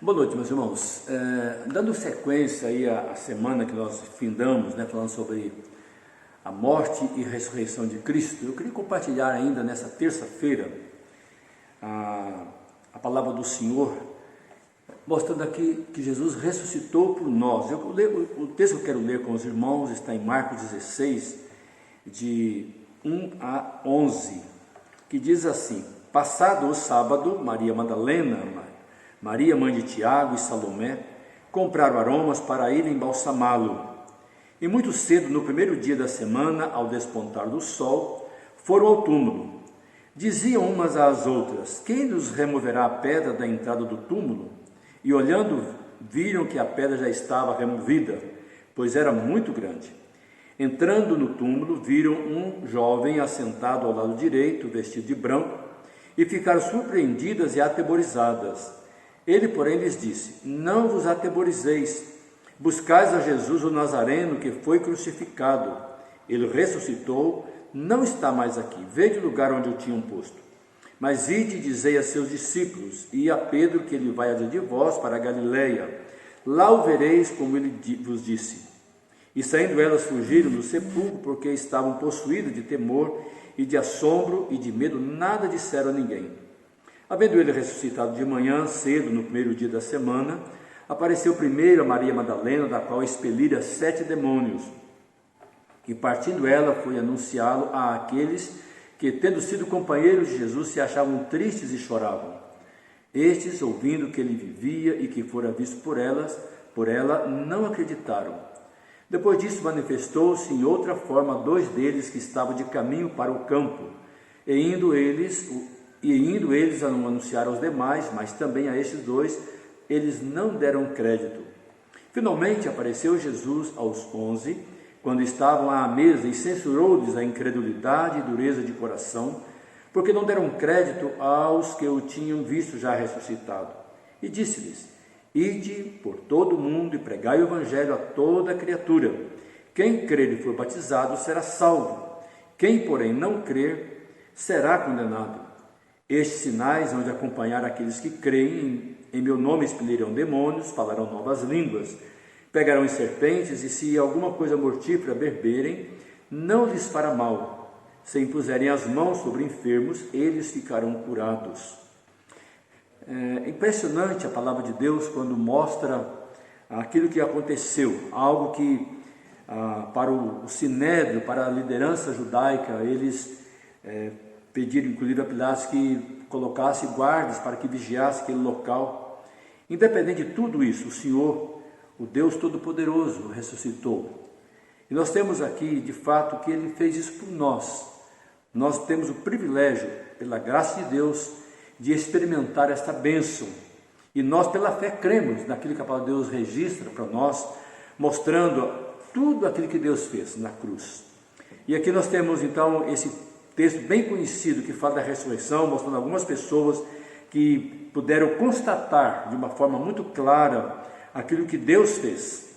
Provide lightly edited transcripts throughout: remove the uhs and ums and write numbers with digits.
Boa noite, meus irmãos. Dando sequência aí à semana que nós findamos, falando sobre a morte e ressurreição de Cristo, eu queria compartilhar ainda nessa terça-feira a palavra do Senhor, mostrando aqui que Jesus ressuscitou por nós. O texto que eu quero ler com os irmãos está em Marcos 16, de 1 a 11, que diz assim: Passado o sábado, Maria Madalena, Maria, mãe de Tiago e Salomé, compraram aromas para ir embalsamá-lo. E muito cedo, no primeiro dia da semana, ao despontar do sol, foram ao túmulo. Diziam umas às outras: Quem nos removerá a pedra da entrada do túmulo? E olhando, viram que a pedra já estava removida, pois era muito grande. Entrando no túmulo, viram um jovem assentado ao lado direito, vestido de branco, e ficaram surpreendidas e atemorizadas. Ele, porém, lhes disse: Não vos atemorizeis, buscais a Jesus o Nazareno, que foi crucificado. Ele ressuscitou, não está mais aqui, vede o lugar onde o tinham posto. Mas ide e dizei a seus discípulos, e a Pedro, que ele vai adiante de vós para a Galileia. Lá o vereis, como ele vos disse. E saindo elas fugiram do sepulcro, porque estavam possuídas de temor e de assombro e de medo, nada disseram a ninguém. Havendo ele ressuscitado de manhã, cedo, no primeiro dia da semana, apareceu primeiro a Maria Madalena, da qual expelira 7 demônios. E partindo ela, foi anunciá-lo àqueles que, tendo sido companheiros de Jesus, se achavam tristes e choravam. Estes, ouvindo que ele vivia e que fora visto por ela, não acreditaram. Depois disso, manifestou-se em outra forma a 2 deles que estavam de caminho para o campo, e indo eles a não anunciar aos demais, mas também a estes 2, eles não deram crédito. Finalmente apareceu Jesus aos 11, quando estavam à mesa, e censurou-lhes a incredulidade e dureza de coração, porque não deram crédito aos que o tinham visto já ressuscitado. E disse-lhes: Ide por todo o mundo e pregai o evangelho a toda criatura. Quem crer e for batizado será salvo. Quem, porém, não crer será condenado. Estes sinais hão de acompanhar aqueles que creem, em meu nome expelirão demônios, falarão novas línguas, pegarão em serpentes, e se alguma coisa mortífera beberem, não lhes fará mal. Se impuserem as mãos sobre enfermos, eles ficarão curados. É impressionante a palavra de Deus quando mostra aquilo que aconteceu, algo que para o Sinédrio, para a liderança judaica, eles pediram inclusive a Pilatos que colocasse guardas para que vigiasse aquele local. Independente de tudo isso, o Senhor, o Deus Todo-Poderoso, ressuscitou. E nós temos aqui, de fato, que Ele fez isso por nós. Nós temos o privilégio, pela graça de Deus, de experimentar esta bênção. E nós, pela fé, cremos naquilo que a palavra de Deus registra para nós, mostrando tudo aquilo que Deus fez na cruz. E aqui nós temos, então, esse texto bem conhecido que fala da ressurreição, mostrando algumas pessoas que puderam constatar de uma forma muito clara aquilo que Deus fez.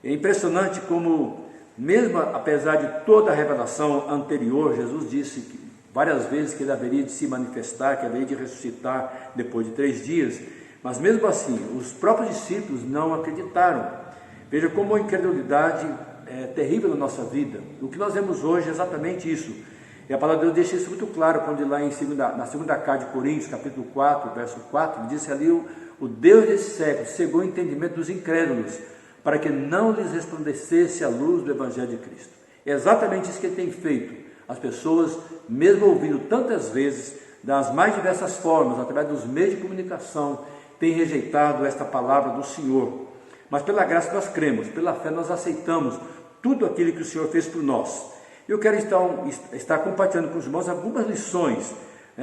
É impressionante como, mesmo apesar de toda a revelação anterior, Jesus disse que várias vezes que Ele haveria de se manifestar, que haveria de ressuscitar depois de 3 dias, mas mesmo assim, os próprios discípulos não acreditaram. Veja como a incredulidade é terrível na nossa vida. O que nós vemos hoje é exatamente isso. E a palavra de Deus deixa isso muito claro, quando lá na segunda carta de Coríntios, capítulo 4, verso 4, ele disse ali, o Deus desse século cegou o entendimento dos incrédulos, para que não lhes resplandecesse a luz do Evangelho de Cristo. É exatamente isso que Ele tem feito. As pessoas, mesmo ouvindo tantas vezes, das mais diversas formas, através dos meios de comunicação, têm rejeitado esta palavra do Senhor. Mas pela graça nós cremos, pela fé nós aceitamos tudo aquilo que o Senhor fez por nós. Eu quero então estar compartilhando com os irmãos algumas lições,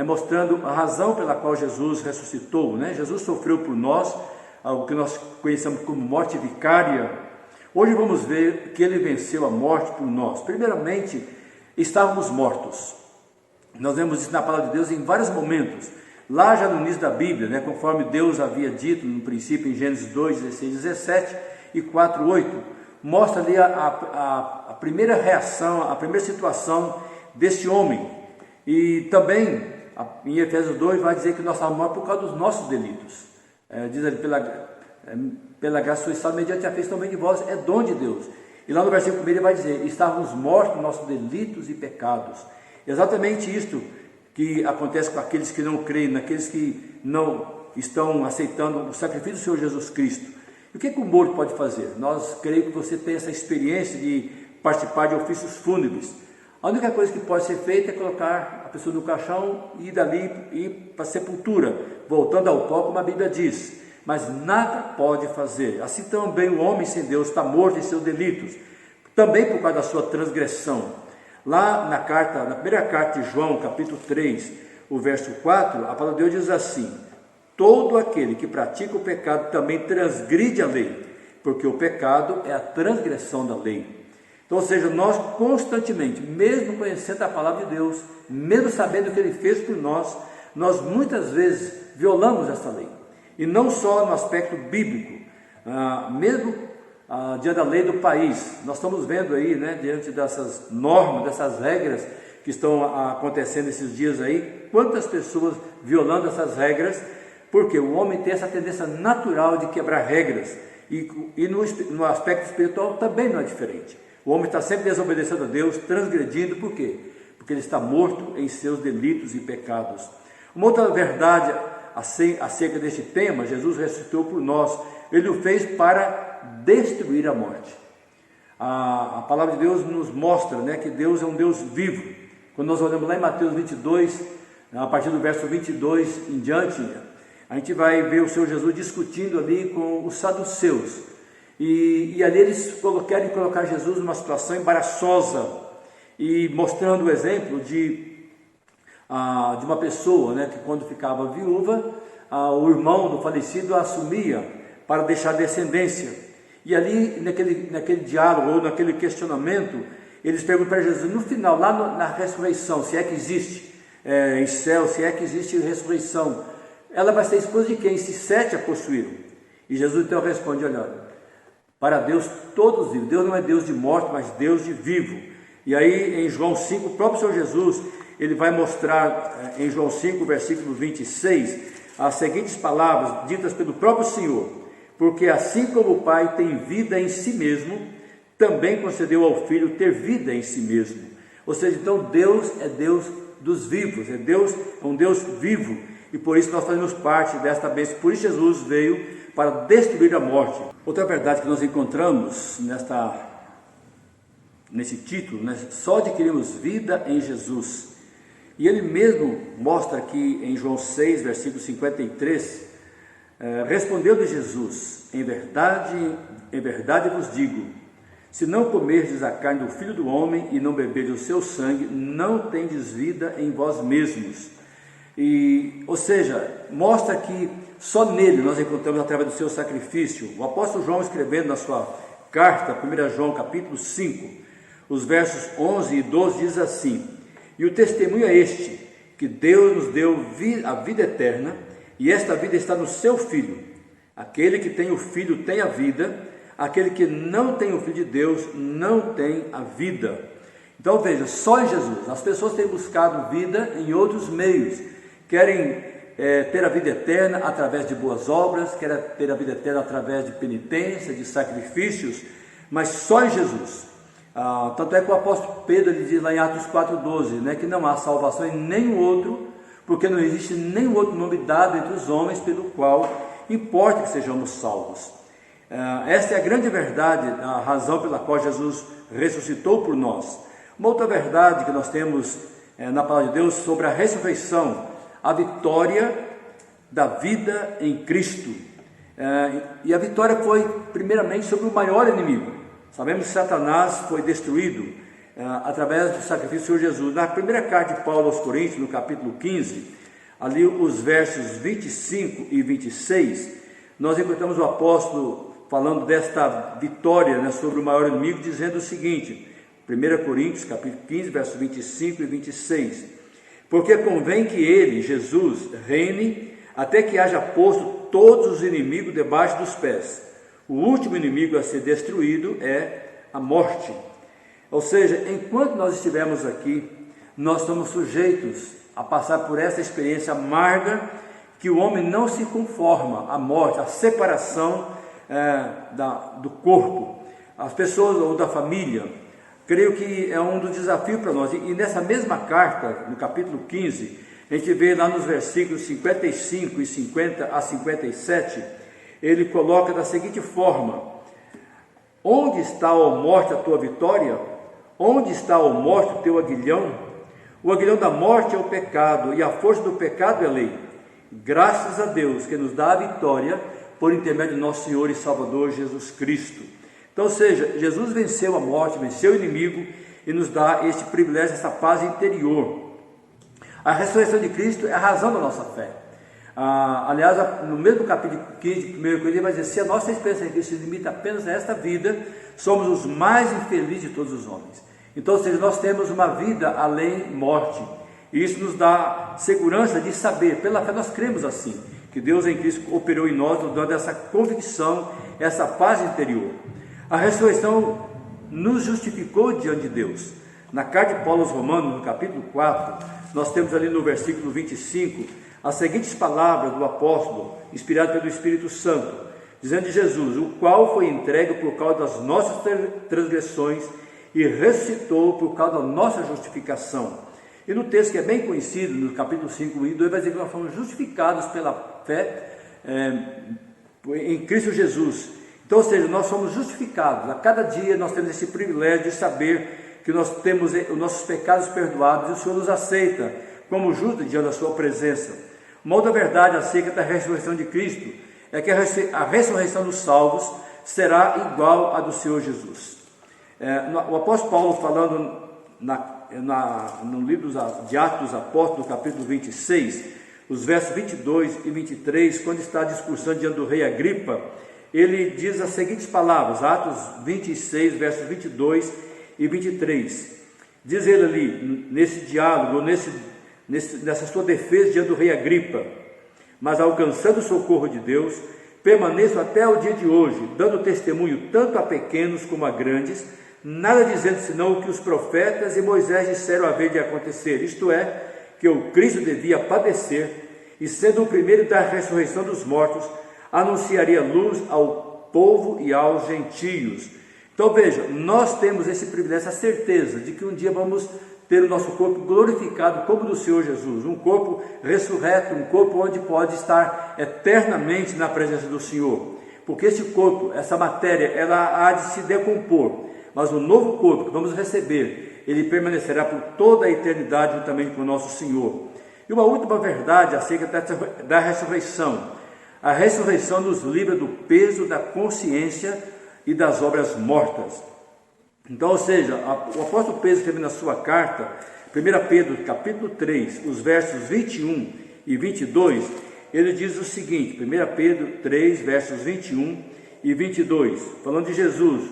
mostrando a razão pela qual Jesus ressuscitou. Jesus sofreu por nós, o que nós conhecemos como morte vicária. Hoje vamos ver que Ele venceu a morte por nós. Primeiramente, estávamos mortos. Nós vemos isso na palavra de Deus em vários momentos. Lá já no início da Bíblia, conforme Deus havia dito no princípio em Gênesis 2, 16, 17 e 4, 8, mostra ali a primeira reação, a primeira situação desse homem. E também em Efésios 2 vai dizer que nós estávamos mortos por causa dos nossos delitos. Diz ali, pela graça sois salvos mediante a fé, também de vós é dom de Deus. E lá no versículo 1 ele vai dizer, estávamos mortos nos nossos delitos e pecados. Exatamente isto que acontece com aqueles que não creem, naqueles que não estão aceitando o sacrifício do Senhor Jesus Cristo. E o que o morto pode fazer? Nós creio que você tem essa experiência de participar de ofícios fúnebres. A única coisa que pode ser feita é colocar a pessoa no caixão e dali ir para a sepultura, voltando ao pó, como a Bíblia diz. Mas nada pode fazer. Assim também o homem sem Deus está morto em seus delitos, também por causa da sua transgressão. Lá na primeira carta de João, capítulo 3, o verso 4, a palavra de Deus diz assim: todo aquele que pratica o pecado também transgride a lei, porque o pecado é a transgressão da lei. Então, ou seja, nós constantemente, mesmo conhecendo a palavra de Deus, mesmo sabendo o que Ele fez por nós muitas vezes violamos essa lei. E não só no aspecto bíblico, mesmo diante da lei do país. Nós estamos vendo aí, diante dessas normas, dessas regras que estão acontecendo esses dias aí, quantas pessoas violando essas regras, porque o homem tem essa tendência natural de quebrar regras, e no aspecto espiritual também não é diferente. O homem está sempre desobedecendo a Deus, transgredindo, por quê? Porque ele está morto em seus delitos e pecados. Uma outra verdade acerca deste tema, Jesus ressuscitou por nós, Ele o fez para destruir a morte. A palavra de Deus nos mostra que Deus é um Deus vivo. Quando nós olhamos lá em Mateus 22, a partir do verso 22 em diante, a gente vai ver o Senhor Jesus discutindo ali com os saduceus. E ali eles querem colocar Jesus numa situação embaraçosa e mostrando o exemplo de uma pessoa que quando ficava viúva, o irmão do falecido a assumia para deixar descendência. E ali naquele diálogo ou naquele questionamento, eles perguntam para Jesus, no final, lá na ressurreição, se é que existe em céu, se é que existe ressurreição, ela vai ser esposa de quem? Se 7 a possuíram. E Jesus então responde, olha, para Deus todos vivem. Deus não é Deus de morte, mas Deus de vivo. E aí em João 5, o próprio Senhor Jesus, ele vai mostrar em João 5, versículo 26, as seguintes palavras ditas pelo próprio Senhor: porque assim como o Pai tem vida em si mesmo, também concedeu ao Filho ter vida em si mesmo. Ou seja, então Deus é Deus dos vivos, é um Deus vivo, e por isso nós fazemos parte desta bênção. Por isso Jesus veio para destruir a morte. Outra verdade que nós encontramos nesse título, né? Só adquirimos vida em Jesus. E ele mesmo mostra aqui em João 6, versículo 53, respondeu-lhe Jesus: em verdade vos digo, se não comerdes a carne do Filho do Homem e não beberdes o seu sangue, não tendes vida em vós mesmos. Ou seja, mostra que só nele nós encontramos através do seu sacrifício. O apóstolo João, escrevendo na sua carta, 1 João capítulo 5, os versos 11 e 12, diz assim: e o testemunho é este, que Deus nos deu a vida eterna, e esta vida está no seu Filho. Aquele que tem o Filho tem a vida, aquele que não tem o Filho de Deus não tem a vida. Então veja, só em Jesus. As pessoas têm buscado vida em outros meios, querem ter a vida eterna através de boas obras, querem ter a vida eterna através de penitência, de sacrifícios, mas só em Jesus. Tanto é que o apóstolo Pedro ele diz lá em Atos 4,12, né, que não há salvação em nenhum outro, porque não existe nenhum outro nome dado entre os homens pelo qual importa que sejamos salvos. Esta é a grande verdade, a razão pela qual Jesus ressuscitou por nós. Uma outra verdade que nós temos na palavra de Deus sobre a ressurreição, a vitória da vida em Cristo. E a vitória foi primeiramente sobre o maior inimigo. Sabemos que Satanás foi destruído através do sacrifício do Senhor Jesus. Na primeira carta de Paulo aos Coríntios, no capítulo 15, ali os versos 25 e 26, nós encontramos o apóstolo falando desta vitória, né, sobre o maior inimigo, dizendo o seguinte, 1 Coríntios, capítulo 15, versos 25 e 26, porque convém que ele, Jesus, reine até que haja posto todos os inimigos debaixo dos pés. O último inimigo a ser destruído é a morte. Ou seja, enquanto nós estivermos aqui, nós estamos sujeitos a passar por essa experiência amarga, que o homem não se conforma à morte, à separação do corpo, as pessoas ou da família. Creio que é um dos desafios para nós. E nessa mesma carta, no capítulo 15, a gente vê lá nos versículos 55 e 50 a 57, ele coloca da seguinte forma: onde está, ó morte, a tua vitória? Onde está, ó morte, o teu aguilhão? O aguilhão da morte é o pecado, e a força do pecado é a lei. Graças a Deus que nos dá a vitória por intermédio de nosso Senhor e Salvador Jesus Cristo. Então, ou seja, Jesus venceu a morte, venceu o inimigo e nos dá este privilégio, essa paz interior. A ressurreição de Cristo é a razão da nossa fé. Aliás, no mesmo capítulo 15 de 1 Coríntios, vai dizer: se a nossa esperança em Cristo se limita apenas a esta vida, somos os mais infelizes de todos os homens. Então, ou seja, nós temos uma vida além morte, e isso nos dá segurança de saber, pela fé nós cremos assim, que Deus em Cristo operou em nós, nos dando essa convicção, essa paz interior. A ressurreição nos justificou diante de Deus. Na carta de Paulo aos Romanos, no capítulo 4, nós temos ali no versículo 25, as seguintes palavras do apóstolo, inspirado pelo Espírito Santo, dizendo de Jesus: o qual foi entregue por causa das nossas transgressões e ressuscitou por causa da nossa justificação. E no texto que é bem conhecido, no capítulo 5, 1 e 2, vai dizer que nós fomos justificados pela fé em Cristo Jesus. Então, ou seja, nós somos justificados. A cada dia nós temos esse privilégio de saber que nós temos os nossos pecados perdoados e o Senhor nos aceita como justo diante da sua presença. Uma outra verdade acerca da ressurreição de Cristo é que a ressurreição dos salvos será igual à do Senhor Jesus. O apóstolo Paulo, falando no livro de Atos dos Apóstolos, no capítulo 26, os versos 22 e 23, quando está discursando diante do rei Agripa, ele diz as seguintes palavras, Atos 26, versos 22 e 23. Diz ele ali, nesse diálogo, nessa sua defesa diante do rei Agripa: mas alcançando o socorro de Deus, permaneço até o dia de hoje, dando testemunho tanto a pequenos como a grandes, nada dizendo senão o que os profetas e Moisés disseram haver de acontecer, isto é, que o Cristo devia padecer e, sendo o primeiro da ressurreição dos mortos, anunciaria luz ao povo e aos gentios. Então veja, nós temos esse privilégio, essa certeza de que um dia vamos ter o nosso corpo glorificado como o do Senhor Jesus, um corpo ressurreto, um corpo onde pode estar eternamente na presença do Senhor, porque esse corpo, essa matéria, ela há de se decompor, mas o novo corpo que vamos receber, ele permanecerá por toda a eternidade juntamente com o nosso Senhor. E uma última verdade acerca da ressurreição: a ressurreição nos livra do peso da consciência e das obras mortas. Então, ou seja, o apóstolo Pedro escreve na sua carta, 1 Pedro capítulo 3, os versos 21 e 22, ele diz o seguinte, 1 Pedro 3, versos 21 e 22, falando de Jesus,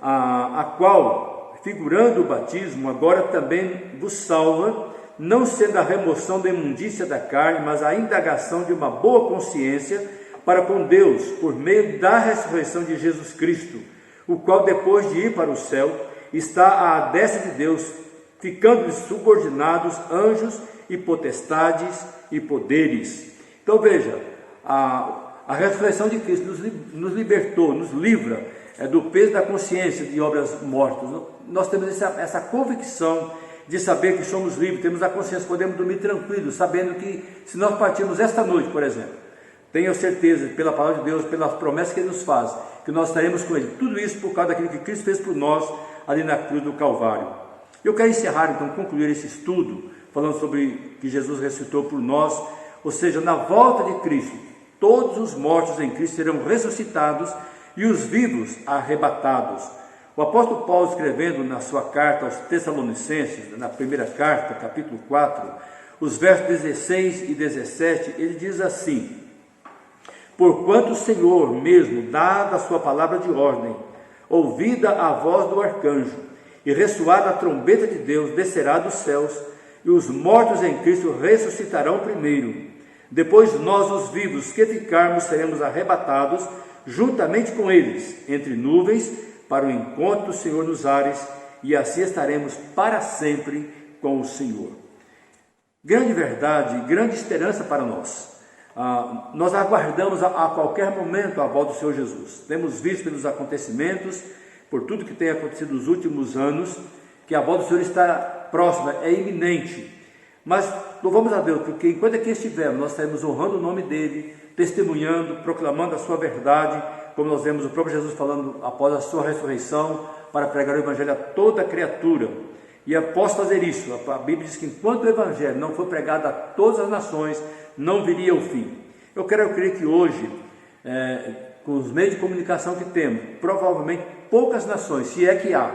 a qual, figurando o batismo, agora também vos salva, não sendo a remoção da imundícia da carne, mas a indagação de uma boa consciência para com Deus, por meio da ressurreição de Jesus Cristo, o qual, depois de ir para o céu, está à destra de Deus, ficando-lhe subordinados anjos e potestades e poderes. Então veja, a ressurreição de Cristo nos libertou, nos livra do peso da consciência de obras mortas. Nós temos essa convicção de saber que somos livres, temos a consciência, podemos dormir tranquilos, sabendo que se nós partirmos esta noite, por exemplo, tenho certeza, pela palavra de Deus, pelas promessas que Ele nos faz, que nós estaremos com Ele. Tudo isso por causa daquilo que Cristo fez por nós ali na cruz do Calvário. Eu quero encerrar, então, concluir esse estudo, falando sobre que Jesus ressuscitou por nós, ou seja, na volta de Cristo, todos os mortos em Cristo serão ressuscitados e os vivos arrebatados. O apóstolo Paulo, escrevendo na sua carta aos Tessalonicenses, na primeira carta, capítulo 4, os versos 16 e 17, ele diz assim: porquanto o Senhor mesmo, dada a sua palavra de ordem, ouvida a voz do arcanjo, e ressoada a trombeta de Deus, descerá dos céus, e os mortos em Cristo ressuscitarão primeiro. Depois nós, os vivos que ficarmos, seremos arrebatados, juntamente com eles, entre nuvens, para o encontro do Senhor nos ares, e assim estaremos para sempre com o Senhor. Grande verdade, grande esperança para nós. Nós aguardamos a qualquer momento a volta do Senhor Jesus. Temos visto pelos acontecimentos, por tudo que tem acontecido nos últimos anos, que a volta do Senhor está próxima, é iminente. Mas louvamos a Deus, porque enquanto aqui estivermos, nós estaremos honrando o nome dEle, testemunhando, proclamando a sua verdade, como nós vemos o próprio Jesus falando após a sua ressurreição, para pregar o Evangelho a toda criatura. E após fazer isso, a Bíblia diz que enquanto o Evangelho não for pregado a todas as nações, não viria o fim. Eu creio que hoje, com os meios de comunicação que temos, provavelmente poucas nações, se é que há,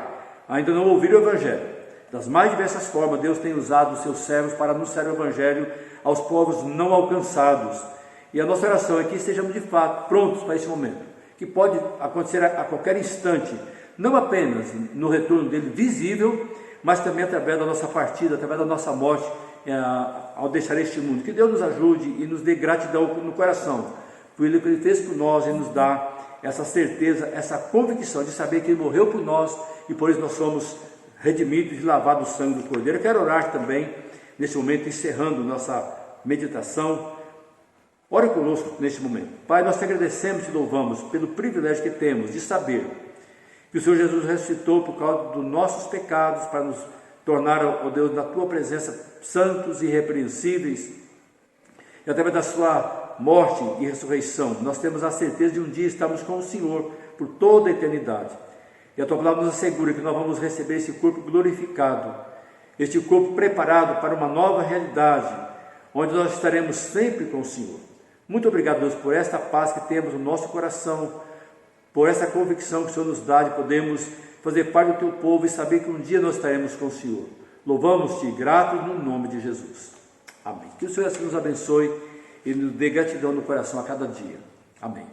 ainda não ouviram o Evangelho. Das mais diversas formas, Deus tem usado os seus servos para anunciar o Evangelho aos povos não alcançados. E a nossa oração é que estejamos de fato prontos para esse momento, que pode acontecer a qualquer instante, não apenas no retorno dele visível, mas também através da nossa partida, através da nossa morte, ao deixar este mundo. Que Deus nos ajude e nos dê gratidão no coração por aquilo que Ele fez por nós, e nos dá essa certeza, essa convicção de saber que Ele morreu por nós e por isso nós somos redimidos e lavados o sangue do Cordeiro. Eu quero orar também nesse momento, encerrando nossa meditação. Ore conosco neste momento. Pai, nós te agradecemos e te louvamos pelo privilégio que temos de saber que o Senhor Jesus ressuscitou por causa dos nossos pecados, para nos tornar, ó Deus, na tua presença santos e irrepreensíveis, e através da sua morte e ressurreição, nós temos a certeza de um dia estarmos com o Senhor por toda a eternidade. E a tua palavra nos assegura que nós vamos receber esse corpo glorificado, este corpo preparado para uma nova realidade, onde nós estaremos sempre com o Senhor. Muito obrigado, Deus, por esta paz que temos no nosso coração, por essa convicção que o Senhor nos dá de podermos fazer parte do teu povo e saber que um dia nós estaremos com o Senhor. Louvamos-te, gratos no nome de Jesus. Amém. Que o Senhor assim nos abençoe e nos dê gratidão no coração a cada dia. Amém.